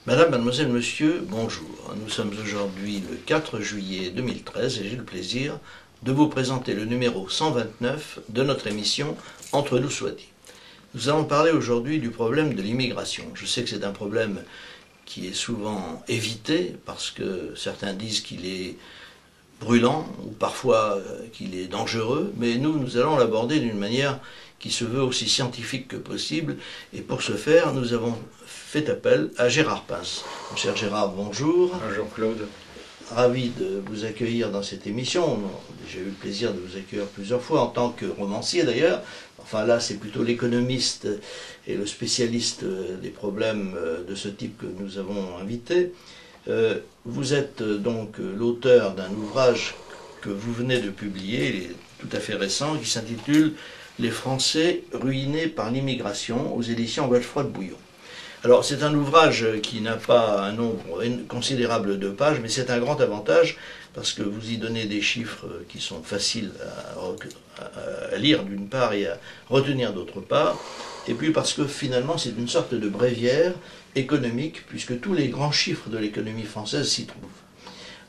Madame, mademoiselle, monsieur, bonjour. Nous sommes aujourd'hui le 4 juillet 2013 et j'ai le plaisir de vous présenter le numéro 129 de notre émission Entre nous soit dit. Nous allons parler aujourd'hui du problème de l'immigration. Je sais que c'est un problème qui est souvent évité parce que certains disent qu'il est brûlant ou parfois qu'il est dangereux, mais nous allons l'aborder d'une manière qui se veut aussi scientifique que possible, et pour ce faire, nous avons fait appel à Gérard Pince. Mon cher Gérard, bonjour. Bonjour Claude. Ravi de vous accueillir dans cette émission. J'ai eu le plaisir de vous accueillir plusieurs fois en tant que romancier d'ailleurs. Enfin là, c'est plutôt l'économiste et le spécialiste des problèmes de ce type que nous avons invité. Vous êtes donc l'auteur d'un ouvrage que vous venez de publier, il est tout à fait récent, qui s'intitule « Les Français ruinés par l'immigration » aux éditions Godefroy-Bouillon. Alors c'est un ouvrage qui n'a pas un nombre considérable de pages, mais c'est un grand avantage parce que vous y donnez des chiffres qui sont faciles à lire d'une part et à retenir d'autre part, et puis parce que finalement c'est une sorte de bréviaire économique puisque tous les grands chiffres de l'économie française s'y trouvent.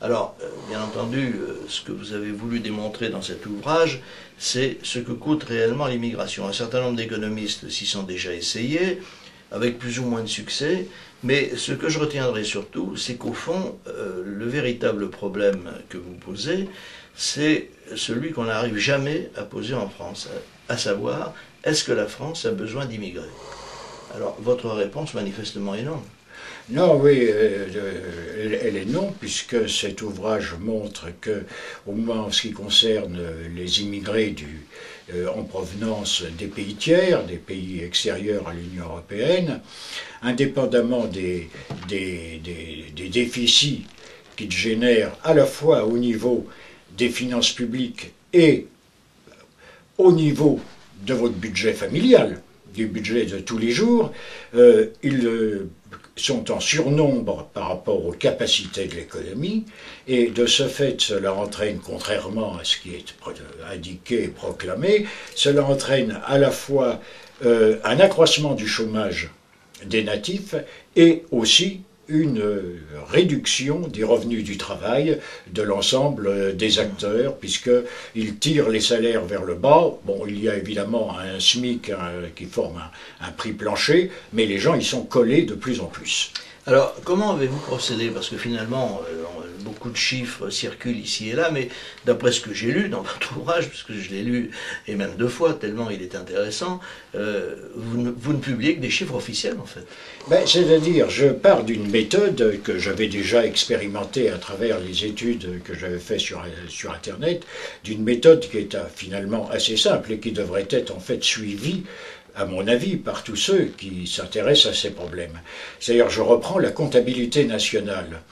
Alors, bien entendu, ce que vous avez voulu démontrer dans cet ouvrage, c'est ce que coûte réellement l'immigration. Un certain nombre d'économistes s'y sont déjà essayés, avec plus ou moins de succès, mais ce que je retiendrai surtout, c'est qu'au fond, le véritable problème que vous posez, c'est celui qu'on n'arrive jamais à poser en France, à savoir, est-ce que la France a besoin d'immigrés? Alors, votre réponse, manifestement, est non. Non, oui, elle est non, puisque cet ouvrage montre que, au moins en ce qui concerne les immigrés en provenance des pays tiers, des pays extérieurs à l'Union européenne, indépendamment des déficits qu'ils génèrent à la fois au niveau des finances publiques et au niveau de votre budget familial, du budget de tous les jours, ils sont en surnombre par rapport aux capacités de l'économie, et de ce fait, cela entraîne, contrairement à ce qui est indiqué et proclamé, cela entraîne à la fois un accroissement du chômage des natifs et aussi une réduction des revenus du travail de l'ensemble des acteurs, puisqu'ils tirent les salaires vers le bas. Bon, il y a évidemment un SMIC qui forme un prix plancher, mais les gens y sont collés de plus en plus. Alors, comment avez-vous procédé? Parce que finalement, beaucoup de chiffres circulent ici et là, mais d'après ce que j'ai lu dans votre ouvrage, puisque je l'ai lu, et même 2 fois, tellement il est intéressant, vous ne publiez que des chiffres officiels, en fait. Ben, c'est-à-dire, je pars d'une méthode que j'avais déjà expérimentée à travers les études que j'avais faites sur Internet, d'une méthode qui est finalement assez simple et qui devrait être en fait suivie, à mon avis, par tous ceux qui s'intéressent à ces problèmes. C'est-à-dire, je reprends la comptabilité nationale,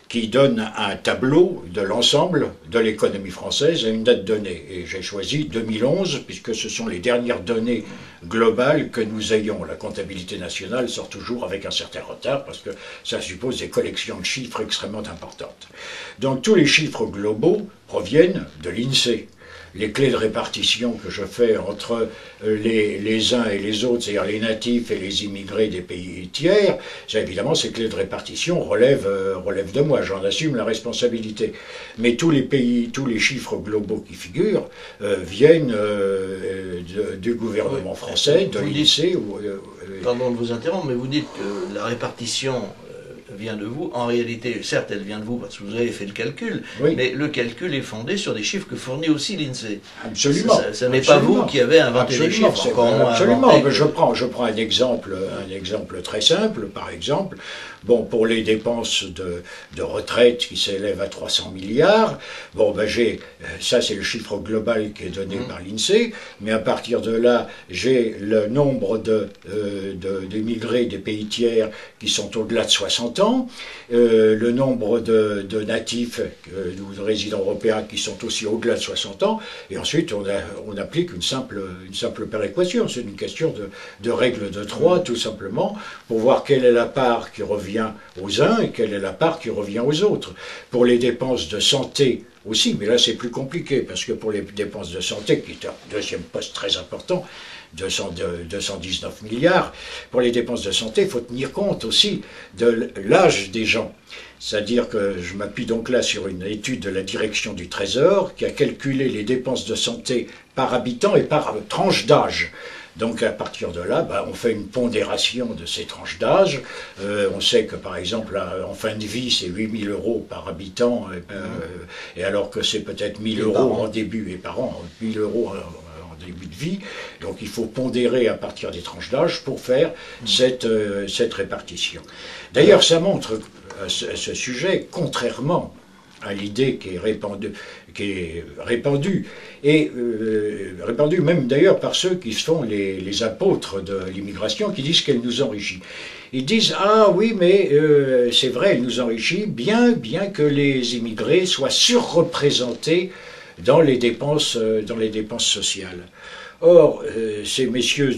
qui donne un tableau de l'ensemble de l'économie française à une date donnée. Et j'ai choisi 2011, puisque ce sont les dernières données globales que nous ayons. La comptabilité nationale sort toujours avec un certain retard, parce que ça suppose des collections de chiffres extrêmement importantes. Donc tous les chiffres globaux proviennent de l'INSEE. Les clés de répartition que je fais entre les uns et les autres, c'est-à-dire les natifs et les immigrés des pays tiers, évidemment, ces clés de répartition relèvent de moi, j'en assume la responsabilité. Mais tous les pays, tous les chiffres globaux qui figurent viennent du gouvernement français, de l'INSEE. Pardon de vous interrompre, mais vous dites que la répartition vient de vous. En réalité, certes, elle vient de vous parce que vous avez fait le calcul, oui, mais le calcul est fondé sur des chiffres que fournit aussi l'INSEE. Absolument. Ce n'est pas vous qui avez inventé les chiffres. Absolument. Je prends un exemple très simple, par exemple. Bon, pour les dépenses de retraite qui s'élèvent à 300 milliards, bon, ben ça c'est le chiffre global qui est donné par l'INSEE, mais à partir de là, j'ai le nombre d'émigrés des pays tiers qui sont au-delà de 60 ans, le nombre de natifs ou de résidents européens qui sont aussi au-delà de 60 ans, et ensuite on applique une simple péréquation. C'est une question de règle de 3, tout simplement, pour voir quelle est la part qui revient aux uns et quelle est la part qui revient aux autres. Pour les dépenses de santé aussi, mais là c'est plus compliqué, parce que pour les dépenses de santé, qui est un deuxième poste très important, 219 milliards. Pour les dépenses de santé, il faut tenir compte aussi de l'âge des gens. C'est-à-dire que je m'appuie donc là sur une étude de la direction du Trésor qui a calculé les dépenses de santé par habitant et par tranche d'âge. Donc à partir de là, on fait une pondération de ces tranches d'âge. On sait que par exemple en fin de vie c'est 8 000 € par habitant, et alors que c'est peut-être 1 000 € en début et par an, 1 000 € en début de vie. Donc il faut pondérer à partir des tranches d'âge pour faire cette répartition. D'ailleurs ça montre à ce sujet, contrairement à l'idée qui est répandue, et répandue même d'ailleurs par ceux qui sont les apôtres de l'immigration, qui disent qu'elle nous enrichit. Ils disent « Ah oui, mais c'est vrai, elle nous enrichit, bien que les immigrés soient surreprésentés dans les dépenses sociales. » Or, ces messieurs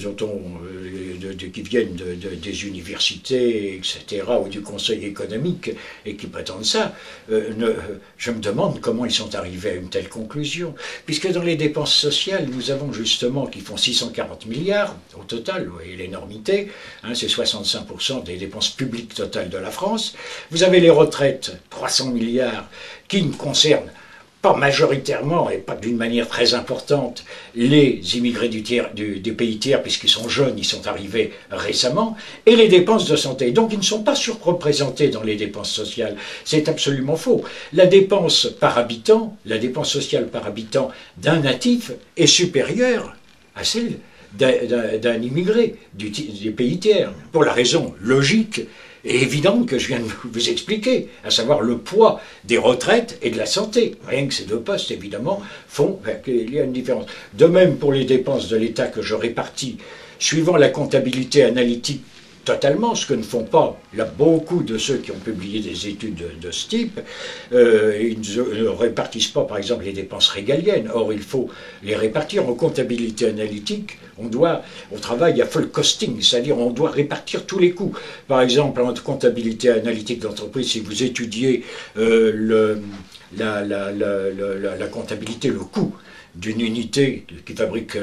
qui viennent des universités, etc., ou du Conseil économique, et qui prétendent ça, je me demande comment ils sont arrivés à une telle conclusion. Puisque dans les dépenses sociales, nous avons justement, qui font 640 milliards au total, vous voyez l'énormité, c'est 65% des dépenses publiques totales de la France. Vous avez les retraites, 300 milliards, qui ne concernent pas majoritairement et pas d'une manière très importante les immigrés des pays tiers, puisqu'ils sont jeunes, ils sont arrivés récemment, et les dépenses de santé. Donc ils ne sont pas surreprésentés dans les dépenses sociales. C'est absolument faux. La dépense par habitant, la dépense sociale par habitant d'un natif est supérieure à celle d'un immigré des pays tiers, pour la raison logique et évidente que je viens de vous expliquer, à savoir le poids des retraites et de la santé. Rien que ces deux postes, évidemment, font qu'il y a une différence. De même pour les dépenses de l'État que je répartis, suivant la comptabilité analytique totalement, ce que ne font pas là beaucoup de ceux qui ont publié des études de ce type. Ils ne répartissent pas, par exemple, les dépenses régaliennes. Or, il faut les répartir en comptabilité analytique. On travaille à full costing, c'est-à-dire on doit répartir tous les coûts. Par exemple, en comptabilité analytique d'entreprise, si vous étudiez la comptabilité, le coût d'une unité qui fabrique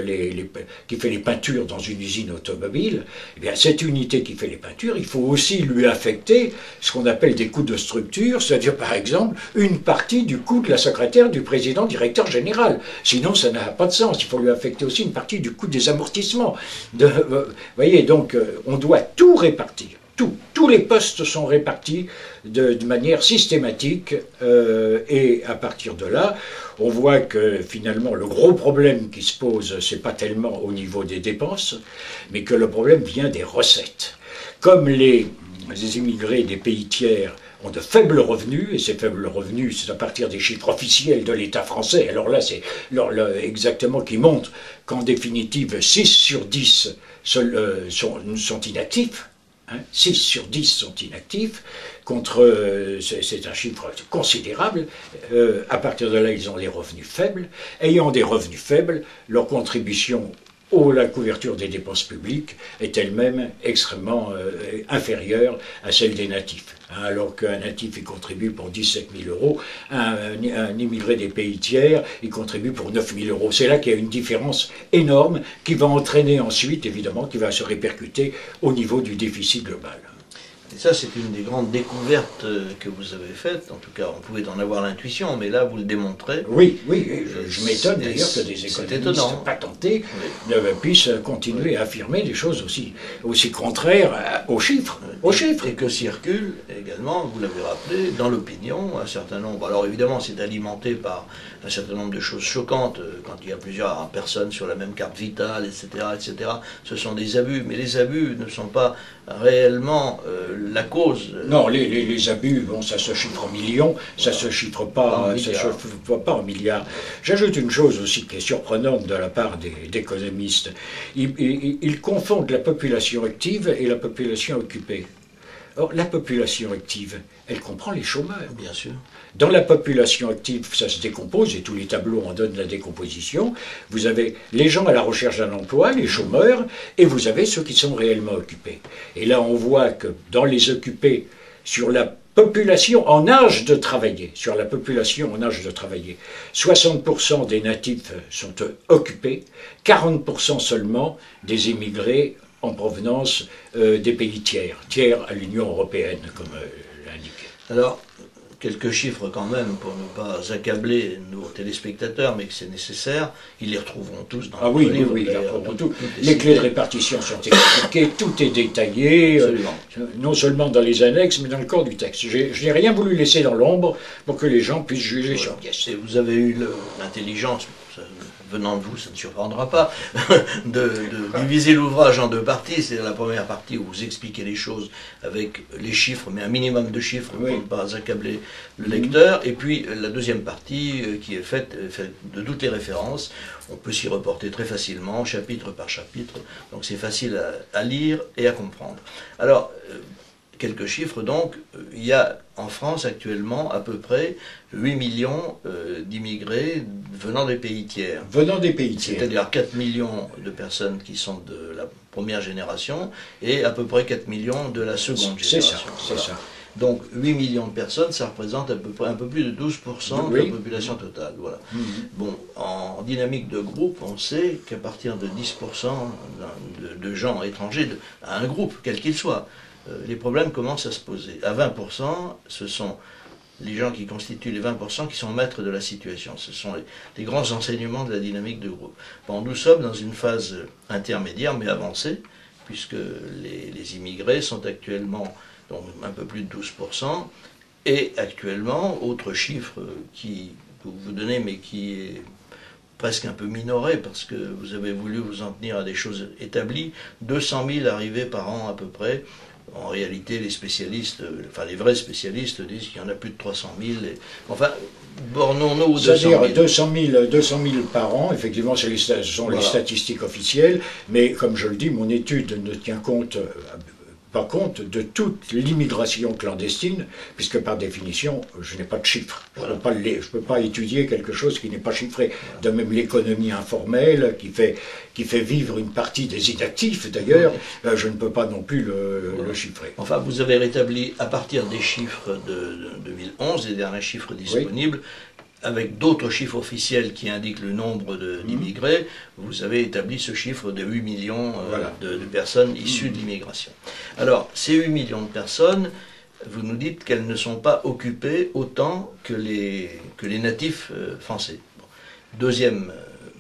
qui fait les peintures dans une usine automobile, eh bien cette unité qui fait les peintures, il faut aussi lui affecter ce qu'on appelle des coûts de structure, c'est-à-dire par exemple une partie du coût de la secrétaire du président directeur général. Sinon ça n'a pas de sens, il faut lui affecter aussi une partie du coût des amortissements. Vous voyez, donc on doit tout répartir. Tous les postes sont répartis de manière systématique et à partir de là, on voit que finalement le gros problème qui se pose, c'est pas tellement au niveau des dépenses, mais que le problème vient des recettes. Comme les immigrés des pays tiers ont de faibles revenus, et ces faibles revenus, c'est à partir des chiffres officiels de l'État français, alors là c'est exactement qui montre qu'en définitive 6 sur 10 sont inactifs. 6 sur 10 sont inactifs, c'est un chiffre considérable. À partir de là, ils ont des revenus faibles. Ayant des revenus faibles, leur contribution à la couverture des dépenses publiques est elle-même extrêmement inférieure à celle des natifs. Alors qu'un natif il contribue pour 17 000 €, un immigré des pays tiers il contribue pour 9 000 €. C'est là qu'il y a une différence énorme qui va entraîner ensuite, évidemment, qui va se répercuter au niveau du déficit global. Et ça, c'est une des grandes découvertes que vous avez faites. En tout cas, on pouvait en avoir l'intuition, mais là, vous le démontrez. Oui, je m'étonne d'ailleurs que des économistes patentés puissent continuer à affirmer des choses aussi contraires aux chiffres. Et que circule également, vous l'avez rappelé, dans l'opinion, un certain nombre. Alors évidemment, c'est alimenté par un certain nombre de choses choquantes, quand il y a plusieurs personnes sur la même carte vitale, etc., etc. Ce sont des abus, mais les abus ne sont pas réellement la cause. Non, les abus, bon, ça se chiffre en millions, ça se chiffre pas en milliards. J'ajoute une chose aussi qui est surprenante de la part des économistes. Ils confondent la population active et la population occupée. Or, la population active, elle comprend les chômeurs. Bien sûr. Dans la population active, ça se décompose, et tous les tableaux en donnent la décomposition. Vous avez les gens à la recherche d'un emploi, les chômeurs, et vous avez ceux qui sont réellement occupés. Et là, on voit que dans les occupés, sur la population en âge de travailler, sur la population en âge de travailler, 60% des natifs sont occupés, 40% seulement des immigrés en provenance des pays tiers, tiers à l'Union européenne, comme l'indique. Alors, quelques chiffres quand même pour ne pas accabler nos téléspectateurs, mais que c'est nécessaire. Ils les retrouveront tous dans le livre. Oui, ils les retrouveront tous. Les clés de répartition sont expliquées, tout est détaillé, non seulement dans les annexes, mais dans le corps du texte. Je n'ai rien voulu laisser dans l'ombre pour que les gens puissent juger sur pièce. Et vous avez eu l'intelligence, venant de vous, ça ne surprendra pas, de diviser l'ouvrage en deux parties. C'est la première partie où vous expliquez les choses avec les chiffres, mais un minimum de chiffres pour ne pas accabler le lecteur. Et puis la deuxième partie qui est faite de toutes les références. On peut s'y reporter très facilement, chapitre par chapitre. Donc c'est facile à lire et à comprendre. Alors, quelques chiffres donc, il y a en France actuellement à peu près 8 millions d'immigrés venant des pays tiers. Venant des pays tiers. C'est-à-dire 4 millions de personnes qui sont de la première génération et à peu près 4 millions de la seconde génération. C'est ça. Donc 8 millions de personnes, ça représente à peu près un peu plus de 12% de la population totale. Voilà. Bon, en dynamique de groupe, on sait qu'à partir de 10% de gens étrangers, à un groupe, quel qu'il soit, les problèmes commencent à se poser. À 20%, ce sont les gens qui constituent les 20% qui sont maîtres de la situation. Ce sont les grands enseignements de la dynamique de groupe. Bon, nous sommes dans une phase intermédiaire, mais avancée, puisque les immigrés sont actuellement donc, un peu plus de 12%, et actuellement, autre chiffre que vous donnez, mais qui est presque un peu minoré, parce que vous avez voulu vous en tenir à des choses établies, 200 000 arrivées par an à peu près. En réalité, les spécialistes, enfin les vrais spécialistes disent qu'il y en a plus de 300 000. Enfin, bornons-nous aux 200 000. C'est-à-dire 200 000 par an, effectivement, ce sont les statistiques officielles, mais comme je le dis, mon étude ne tient pas compte de toute l'immigration clandestine, puisque par définition, je n'ai pas de chiffres. Je ne peux pas étudier quelque chose qui n'est pas chiffré. De même l'économie informelle, qui fait vivre une partie des inactifs d'ailleurs, je ne peux pas non plus le chiffrer. Enfin, vous avez rétabli à partir des chiffres de 2011, les derniers chiffres disponibles, avec d'autres chiffres officiels qui indiquent le nombre d'immigrés, vous avez établi ce chiffre de 8 millions de personnes issues de l'immigration. Alors, ces 8 millions de personnes, vous nous dites qu'elles ne sont pas occupées autant que les natifs français. Bon. Deuxième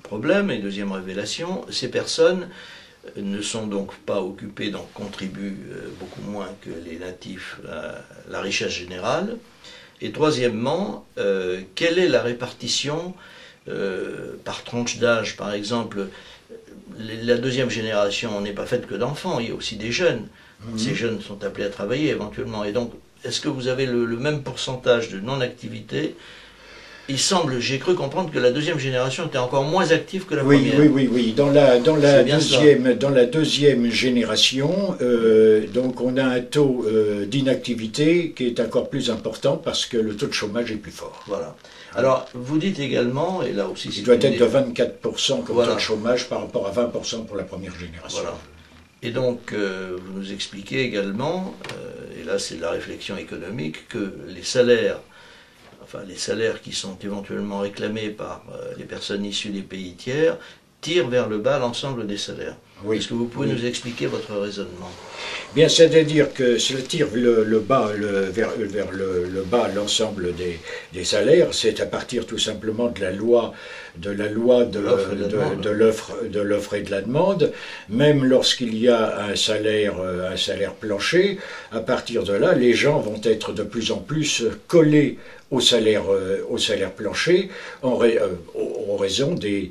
problème et deuxième révélation, ces personnes ne sont donc pas occupées, donc contribuent beaucoup moins que les natifs à la richesse générale. Et troisièmement, quelle est la répartition par tranche d'âge, par exemple? La deuxième génération n'est pas faite que d'enfants, il y a aussi des jeunes. Ces jeunes sont appelés à travailler éventuellement. Et donc, est-ce que vous avez le même pourcentage de non-activité? Il semble, j'ai cru comprendre que la deuxième génération était encore moins active que la première. Oui. Dans la deuxième génération, donc on a un taux d'inactivité qui est encore plus important parce que le taux de chômage est plus fort. Voilà. Alors, vous dites également, et là aussi... Il doit être de 24% comme taux de chômage par rapport à 20% pour la première génération. Voilà. Et donc, vous nous expliquez également, et là c'est de la réflexion économique, que les salaires qui sont éventuellement réclamés par les personnes issues des pays tiers, tirent vers le bas l'ensemble des salaires. Est-ce que vous pouvez nous expliquer votre raisonnement? Bien, c'est-à-dire que cela tire vers le bas l'ensemble des salaires, c'est à partir tout simplement de la loi de l'offre et de la demande. Même lorsqu'il y a un salaire plancher, à partir de là, les gens vont être de plus en plus collés au salaire plancher en raison de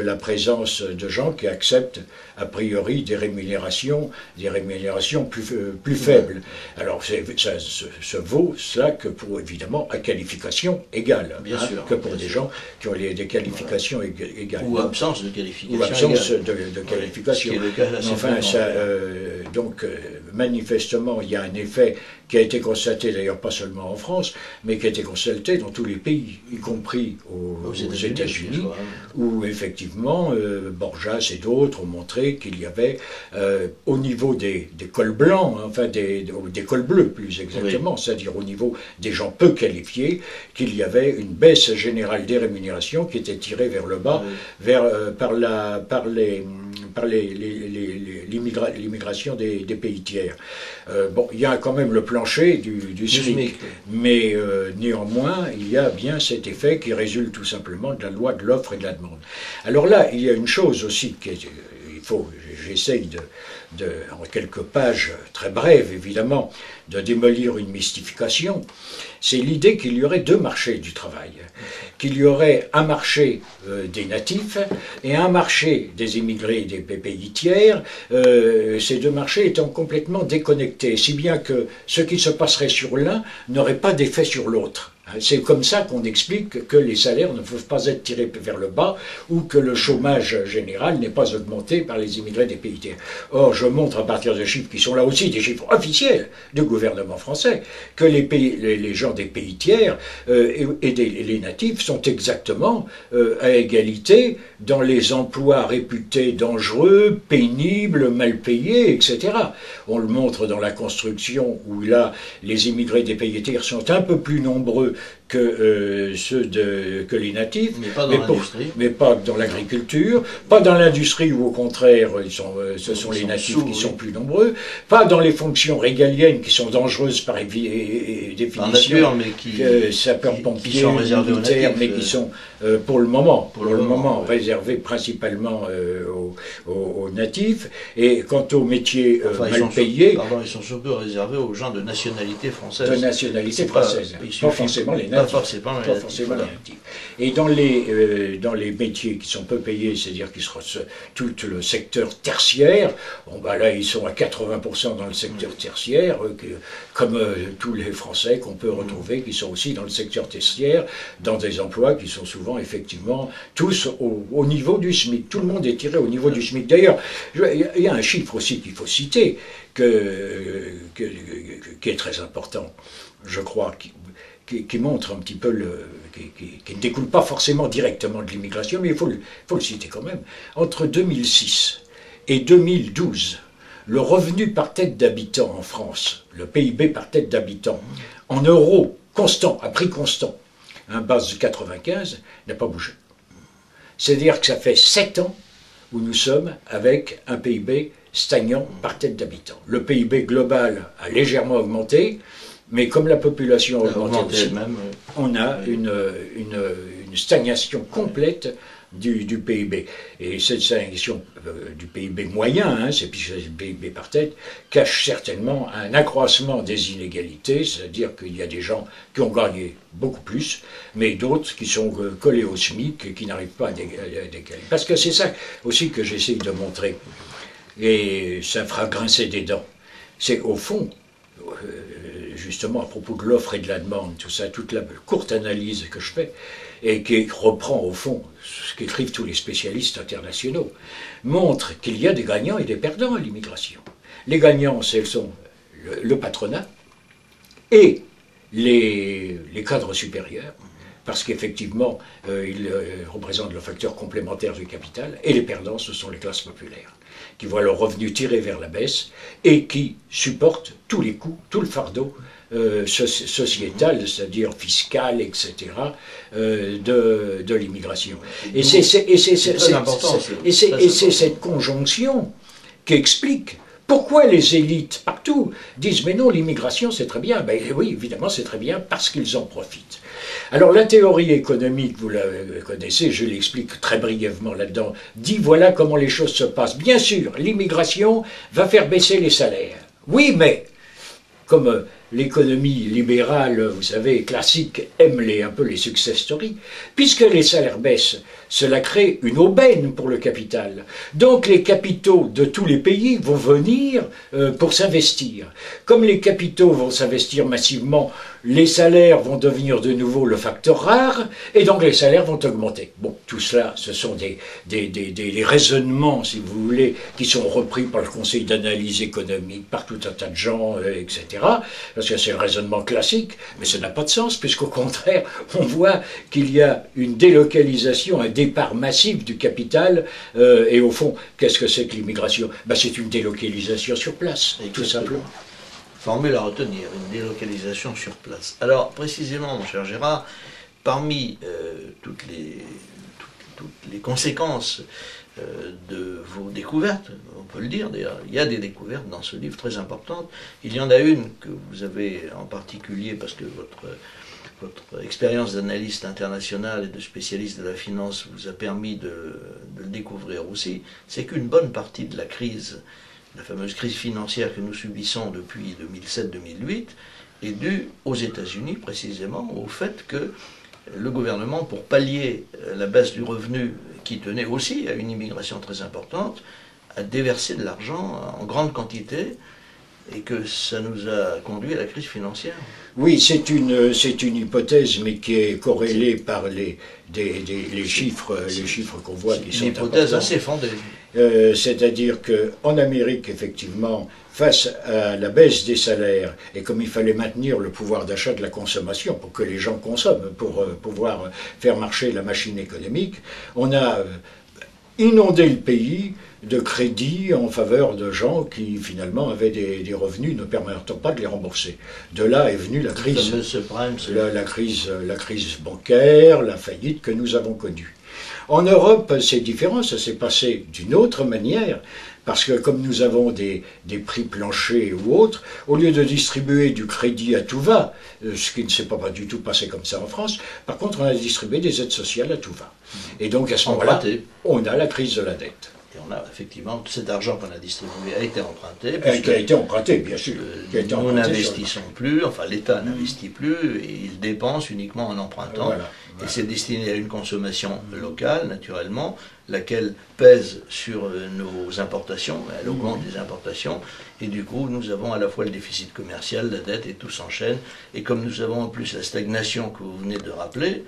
la présence de gens qui acceptent a priori des rémunérations plus faibles. Alors ça se vaut cela que pour évidemment à qualification égale, que pour des gens qui ont des qualifications égales. Ou absence de qualification. Ou absence de qualification. Enfin, manifestement, il y a un effet qui a été constaté d'ailleurs pas seulement en France, France, mais qui a été constatée dans tous les pays, y compris aux États-Unis, où effectivement Borjas et d'autres ont montré qu'il y avait au niveau des cols blancs, enfin des cols bleus plus exactement, oui, c'est-à-dire au niveau des gens peu qualifiés, qu'il y avait une baisse générale des rémunérations qui était tirée vers le bas, oui, par l'immigration des pays tiers. Bon, il y a quand même le plancher du SMIC, mais néanmoins, il y a bien cet effet qui résulte tout simplement de la loi de l'offre et de la demande. Alors là, il y a une chose aussi j'essaye en quelques pages très brèves évidemment, de démolir une mystification, c'est l'idée qu'il y aurait deux marchés du travail, qu'il y aurait un marché des natifs et un marché des immigrés des pays tiers, ces deux marchés étant complètement déconnectés, si bien que ce qui se passerait sur l'un n'aurait pas d'effet sur l'autre. C'est comme ça qu'on explique que les salaires ne peuvent pas être tirés vers le bas ou que le chômage général n'est pas augmenté par les immigrés des pays tiers. Or, je montre à partir de chiffres qui sont là aussi des chiffres officiels du gouvernement français que les gens des pays tiers et les natifs sont exactement à égalité dans les emplois réputés dangereux, pénibles, mal payés, etc. On le montre dans la construction où là, les immigrés des pays tiers sont un peu plus nombreux que que les natifs, mais pas dans l'agriculture, pas dans l'industrie où au contraire ce sont les natifs qui sont plus nombreux, pas dans les fonctions régaliennes qui sont dangereuses par définition, sapeurs-pompiers, militaires, mais qui sont pour le moment réservés principalement aux natifs, et quant aux métiers mal payés... Pardon, ils sont surtout réservés aux gens de nationalité française. De nationalité française, pas forcément les natifs. Pas forcément les natifs. Et dans les métiers qui sont peu payés, c'est-à-dire qui sont tout le secteur tertiaire, bon bah là ils sont à 80% dans le secteur tertiaire, comme tous les Français qu'on peut retrouver qui sont aussi dans le secteur tertiaire, dans des emplois qui sont souvent effectivement tous au niveau du SMIC. Tout le monde est tiré au niveau du SMIC. D'ailleurs, il y a un chiffre aussi qu'il faut citer, qui est très important, je crois, qui montre un petit peu, qui ne découle pas forcément directement de l'immigration, mais il faut le citer quand même. Entre 2006 et 2012, le revenu par tête d'habitant en France, le PIB par tête d'habitant, en euros constant, à prix constant, base de 95, n'a pas bougé. C'est-à-dire que ça fait 7 ans où nous sommes avec un PIB stagnant par tête d'habitant. Le PIB global a légèrement augmenté, mais comme la population a augmenté aussi, on a une stagnation complète du PIB. Et cette stagnation du PIB moyen, c'est le PIB par tête, cache certainement un accroissement des inégalités, c'est-à-dire qu'il y a des gens qui ont gagné beaucoup plus, mais d'autres qui sont collés au SMIC et qui n'arrivent pas à décaler. Parce que c'est ça aussi que j'essaye de montrer, et ça fera grincer des dents. C'est au fond... justement à propos de l'offre et de la demande, tout ça, toute la courte analyse que je fais, et qui reprend au fond ce qu'écrivent tous les spécialistes internationaux, montre qu'il y a des gagnants et des perdants à l'immigration. Les gagnants, ce sont le patronat et les cadres supérieurs, parce qu'effectivement, ils représentent le facteur complémentaire du capital, et les perdants, ce sont les classes populaires, qui voient leurs revenus tirés vers la baisse et qui supportent tous les coûts, tout le fardeau sociétal, c'est-à-dire fiscal, etc., de l'immigration. Et c'est cette conjonction qui explique pourquoi les élites partout disent « mais non, l'immigration c'est très bien ». Ben oui, évidemment c'est très bien parce qu'ils en profitent. Alors la théorie économique, vous la connaissez, je l'explique très brièvement là-dedans, dit voilà comment les choses se passent. Bien sûr, l'immigration va faire baisser les salaires. Oui, mais comme l'économie libérale, vous savez, classique, aime un peu les success stories, puisque les salaires baissent, cela crée une aubaine pour le capital. Donc les capitaux de tous les pays vont venir pour s'investir. Comme les capitaux vont s'investir massivement, les salaires vont devenir de nouveau le facteur rare, et donc les salaires vont augmenter. Bon, tout cela, ce sont des raisonnements, si vous voulez, qui sont repris par le Conseil d'analyse économique, par tout un tas de gens, etc., parce que c'est le raisonnement classique, mais ça n'a pas de sens, puisqu'au contraire, on voit qu'il y a une délocalisation, un départ massif du capital, et au fond, qu'est-ce que c'est que l'immigration? Ben, c'est une délocalisation sur place, tout simplement. Formule à retenir, une délocalisation sur place. Alors, précisément, mon cher Gérard, parmi toutes les conséquences de vos découvertes, on peut le dire d'ailleurs, il y a des découvertes dans ce livre très importantes. Il y en a une que vous avez en particulier, parce que votre expérience d'analyste international et de spécialiste de la finance vous a permis de le découvrir aussi, c'est qu'une bonne partie de la crise, la fameuse crise financière que nous subissons depuis 2007-2008, est due aux États-Unis précisément, au fait que le gouvernement, pour pallier la baisse du revenu qui tenait aussi à une immigration très importante, a déversé de l'argent en grande quantité et que ça nous a conduit à la crise financière. Oui, c'est une hypothèse, mais qui est corrélée par les chiffres qu'on voit qui sont importants. Une hypothèse assez fondée. C'est-à-dire qu'en Amérique, effectivement, face à la baisse des salaires, et comme il fallait maintenir le pouvoir d'achat de la consommation pour que les gens consomment, pour pouvoir faire marcher la machine économique, on a inondé le pays de crédits en faveur de gens qui finalement avaient des revenus ne permettant pas de les rembourser. De là est venue la crise, la crise bancaire, la faillite que nous avons connue. En Europe, c'est différent, ça s'est passé d'une autre manière, parce que comme nous avons des prix planchers ou autres, au lieu de distribuer du crédit à tout va, ce qui ne s'est pas du tout passé comme ça en France, par contre on a distribué des aides sociales à tout va. Et donc à ce moment-là, on a la crise de la dette. Et on a effectivement, tout cet argent qu'on a distribué a été emprunté. Qui a été emprunté, bien sûr. Nous n'investissons plus, enfin l'État n'investit plus, et il dépense uniquement en empruntant. Voilà. Et c'est destiné à une consommation locale, naturellement, laquelle pèse sur nos importations, elle augmente les importations, et du coup nous avons à la fois le déficit commercial, la dette, et tout s'enchaîne. Et comme nous avons en plus la stagnation que vous venez de rappeler,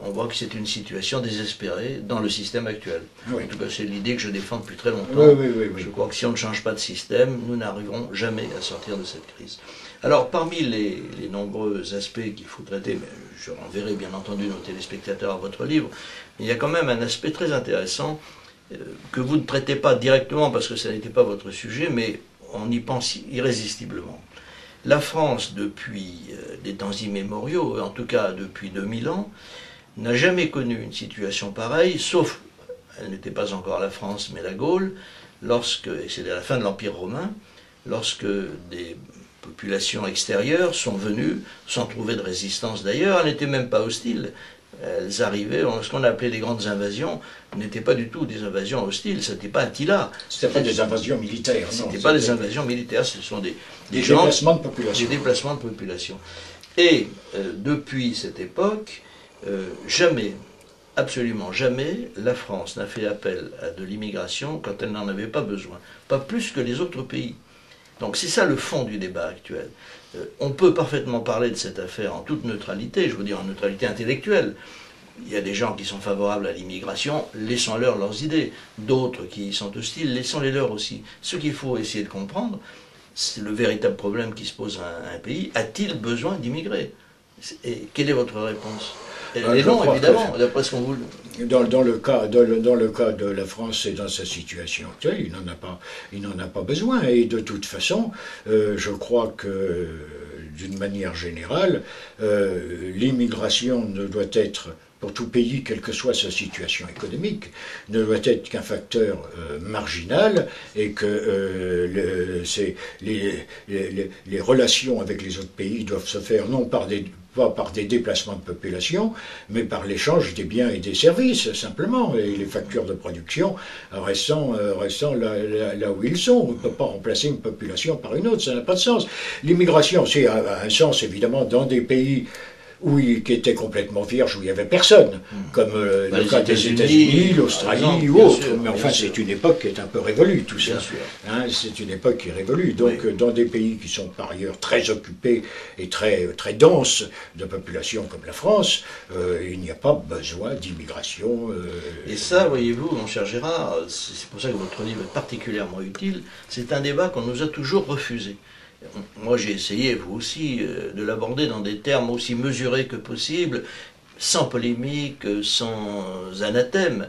on voit que c'est une situation désespérée dans le système actuel. Oui. En tout cas, c'est l'idée que je défends depuis très longtemps. Oui. Je crois que si on ne change pas de système, nous n'arriverons jamais à sortir de cette crise. Alors, parmi les nombreux aspects qu'il faut traiter, mais je renverrai bien entendu nos téléspectateurs à votre livre, il y a quand même un aspect très intéressant que vous ne traitez pas directement parce que ça n'était pas votre sujet, mais on y pense irrésistiblement. La France, depuis des temps immémoriaux, en tout cas depuis 2000 ans, n'a jamais connu une situation pareille, sauf, elle n'était pas encore la France, mais la Gaule, et c'était à la fin de l'Empire romain, lorsque des populations extérieures sont venues, sans trouver de résistance d'ailleurs, elles n'étaient même pas hostiles. Elles arrivaient, ce qu'on appelait les grandes invasions, n'étaient pas du tout des invasions hostiles, ce n'était pas Attila. Ce n'était pas des invasions militaires, non. Ce n'était pas des invasions militaires, ce sont des déplacements de population. Des déplacements de population. Et depuis cette époque, jamais, absolument jamais, la France n'a fait appel à de l'immigration quand elle n'en avait pas besoin. Pas plus que les autres pays. Donc c'est ça le fond du débat actuel. On peut parfaitement parler de cette affaire en toute neutralité, je veux dire en neutralité intellectuelle. Il y a des gens qui sont favorables à l'immigration, laissons-leur leurs idées. D'autres qui sont hostiles, laissons-les leurs aussi. Ce qu'il faut essayer de comprendre, c'est le véritable problème qui se pose à un pays. A-t-il besoin d'immigrer? Et quelle est votre réponse? Et non, évidemment, d'après ce qu'on vous... Dans le cas de la France et dans sa situation actuelle, il n'en a pas besoin. Et de toute façon, je crois que, d'une manière générale, l'immigration ne doit être, pour tout pays, quelle que soit sa situation économique, ne doit être qu'un facteur marginal, et que les relations avec les autres pays doivent se faire non pas par des déplacements de population, mais par l'échange des biens et des services, simplement, et les factures de production restant là où ils sont. On ne peut pas remplacer une population par une autre, ça n'a pas de sens. L'immigration, c'est un sens, évidemment, dans des pays qui était complètement vierge, où il n'y avait personne, comme le cas des États-Unis, l'Australie ou autre. Mais enfin, c'est une époque qui est un peu révolue, tout ça. Hein, c'est une époque qui est révolue. Donc, dans des pays qui sont par ailleurs très occupés et très denses de population comme la France, il n'y a pas besoin d'immigration. Et ça, voyez-vous, mon cher Gérard, c'est pour ça que votre livre est particulièrement utile, c'est un débat qu'on nous a toujours refusé. Moi j'ai essayé, vous aussi, de l'aborder dans des termes aussi mesurés que possible, sans polémique, sans anathème.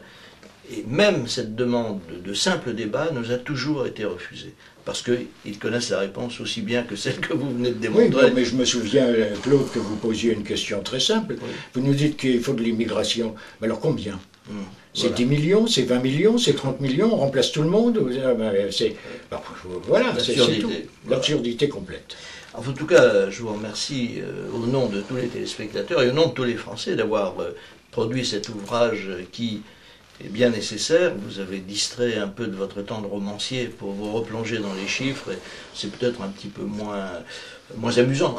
Et même cette demande de simple débat nous a toujours été refusée. Parce qu'ils connaissent la réponse aussi bien que celle que vous venez de démontrer. Oui, mais je me souviens, Claude, que vous posiez une question très simple. Oui. Vous nous dites qu'il faut de l'immigration. Mais alors combien C'est voilà. 10 millions, c'est 20 millions, c'est 30 millions, on remplace tout le monde. Voilà, c'est tout. L'absurdité complète. En tout cas, je vous remercie au nom de tous les téléspectateurs et au nom de tous les Français d'avoir produit cet ouvrage qui est bien nécessaire. Vous avez distrait un peu de votre temps de romancier pour vous replonger dans les chiffres. C'est peut-être un petit peu moins amusant.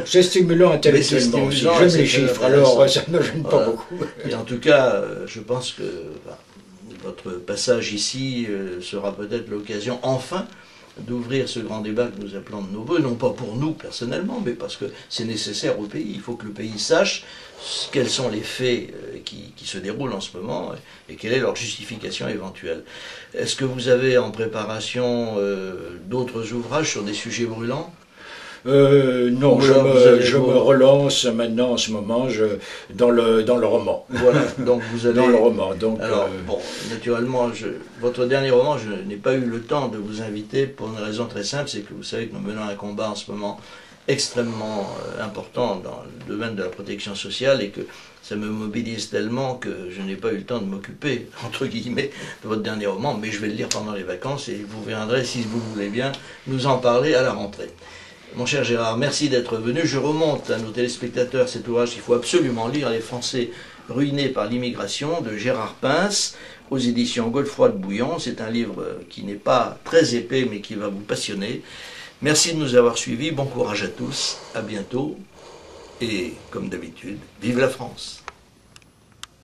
C'est stimulant intellectuellement. J'aime les chiffres, alors ça ne me gêne pas beaucoup. Et en tout cas, je pense que votre passage ici sera peut-être l'occasion, enfin, d'ouvrir ce grand débat que nous appelons de nos voeux, non pas pour nous personnellement, mais parce que c'est nécessaire au pays. Il faut que le pays sache quels sont les faits qui se déroulent en ce moment et quelle est leur justification éventuelle. Est-ce que vous avez en préparation d'autres ouvrages sur des sujets brûlants ? Non, je me relance maintenant en ce moment dans le roman. Voilà, donc vous allez... Dans le roman, donc... Alors, bon, naturellement, votre dernier roman, je n'ai pas eu le temps de vous inviter pour une raison très simple, c'est que vous savez que nous menons un combat en ce moment extrêmement important dans le domaine de la protection sociale et que ça me mobilise tellement que je n'ai pas eu le temps de m'occuper, entre guillemets, de votre dernier roman, mais je vais le lire pendant les vacances et vous viendrez, si vous voulez bien, nous en parler à la rentrée. Mon cher Gérard, merci d'être venu. Je remonte à nos téléspectateurs cet ouvrage qu'il faut absolument lire, Les Français ruinés par l'immigration, de Gérard Pince, aux éditions Godefroy-de-Bouillon. C'est un livre qui n'est pas très épais, mais qui va vous passionner. Merci de nous avoir suivis. Bon courage à tous. À bientôt. Et comme d'habitude, vive la France.